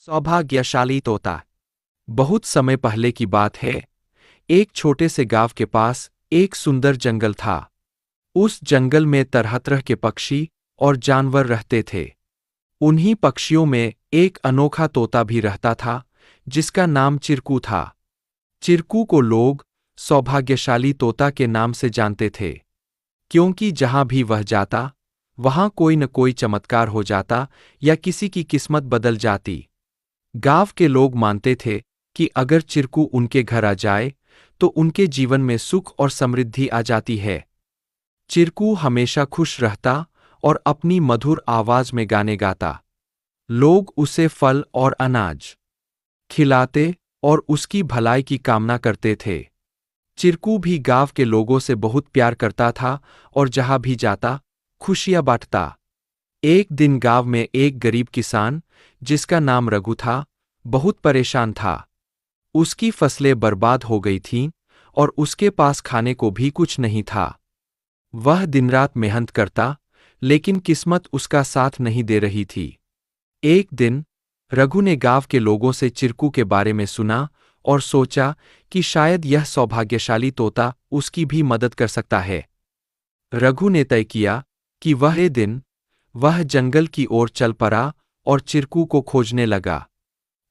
सौभाग्यशाली तोता। बहुत समय पहले की बात है। एक छोटे से गांव के पास एक सुंदर जंगल था। उस जंगल में तरह तरह के पक्षी और जानवर रहते थे। उन्हीं पक्षियों में एक अनोखा तोता भी रहता था, जिसका नाम चिरकू था। चिरकू को लोग सौभाग्यशाली तोता के नाम से जानते थे, क्योंकि जहां भी वह जाता, वहां कोई न कोई चमत्कार हो जाता या किसी की किस्मत बदल जाती। गांव के लोग मानते थे कि अगर चिरकू उनके घर आ जाए तो उनके जीवन में सुख और समृद्धि आ जाती है। चिरकू हमेशा खुश रहता और अपनी मधुर आवाज में गाने गाता। लोग उसे फल और अनाज खिलाते और उसकी भलाई की कामना करते थे। चिरकू भी गांव के लोगों से बहुत प्यार करता था और जहां भी जाता, खुशियां बांटता। एक दिन गांव में एक गरीब किसान, जिसका नाम रघु था, बहुत परेशान था। उसकी फसलें बर्बाद हो गई थीं और उसके पास खाने को भी कुछ नहीं था। वह दिन रात मेहनत करता, लेकिन किस्मत उसका साथ नहीं दे रही थी। एक दिन रघु ने गांव के लोगों से चिरकू के बारे में सुना और सोचा कि शायद यह सौभाग्यशाली तोता उसकी भी मदद कर सकता है। रघु ने तय किया कि वह जंगल की ओर चल पड़ा और चिरकू को खोजने लगा।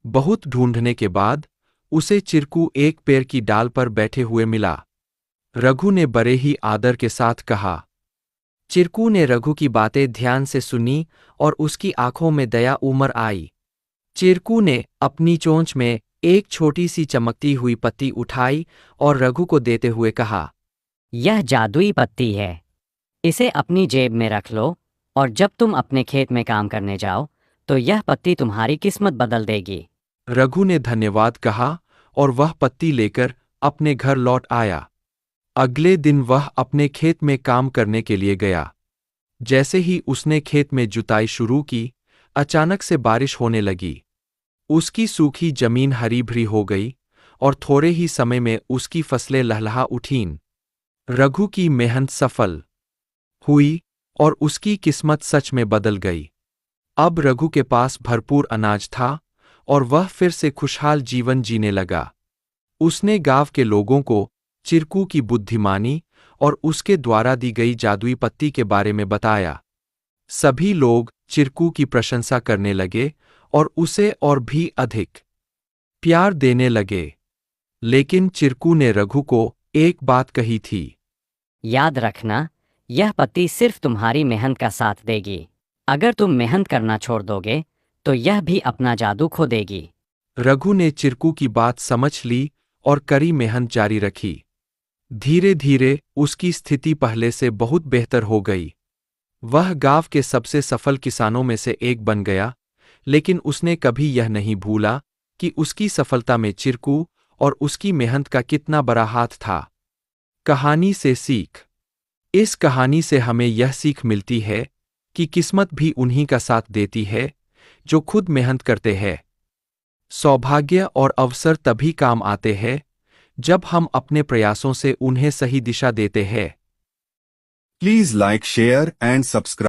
बहुत ढूंढने के बाद उसे चिरकू एक पेड़ की डाल पर बैठे हुए मिला। रघु ने बड़े ही आदर के साथ कहा। चिरकू ने रघु की बातें ध्यान से सुनी और उसकी आंखों में दया उमड़ आई। चिरकू ने अपनी चोंच में एक छोटी सी चमकती हुई पत्ती उठाई और रघु को देते हुए कहा, यह जादुई पत्ती है। इसे अपनी जेब में रख लो और जब तुम अपने खेत में काम करने जाओ तो यह पत्ती तुम्हारी किस्मत बदल देगी। रघु ने धन्यवाद कहा और वह पत्ती लेकर अपने घर लौट आया। अगले दिन वह अपने खेत में काम करने के लिए गया। जैसे ही उसने खेत में जुताई शुरू की, अचानक से बारिश होने लगी। उसकी सूखी जमीन हरी भरी हो गई और थोड़े ही समय में उसकी फसलें लहलहा उठीं। रघु की मेहनत सफल हुई और उसकी किस्मत सच में बदल गई। अब रघु के पास भरपूर अनाज था और वह फिर से खुशहाल जीवन जीने लगा। उसने गांव के लोगों को चिरकू की बुद्धिमानी और उसके द्वारा दी गई जादुई पत्ती के बारे में बताया। सभी लोग चिरकू की प्रशंसा करने लगे और उसे और भी अधिक प्यार देने लगे। लेकिन चिरकू ने रघु को एक बात कही थी। याद रखना, यह पत्ती सिर्फ तुम्हारी मेहनत का साथ देगी। अगर तुम मेहनत करना छोड़ दोगे तो यह भी अपना जादू खो देगी। रघु ने चिरकू की बात समझ ली और कड़ी मेहनत जारी रखी। धीरे धीरे उसकी स्थिति पहले से बहुत बेहतर हो गई। वह गांव के सबसे सफल किसानों में से एक बन गया, लेकिन उसने कभी यह नहीं भूला कि उसकी सफलता में चिरकू और उसकी मेहनत का कितना बड़ा हाथ था। कहानी से सीख। इस कहानी से हमें यह सीख मिलती है कि किस्मत भी उन्हीं का साथ देती है जो खुद मेहनत करते हैं। सौभाग्य और अवसर तभी काम आते हैं जब हम अपने प्रयासों से उन्हें सही दिशा देते हैं। Please like, share and subscribe.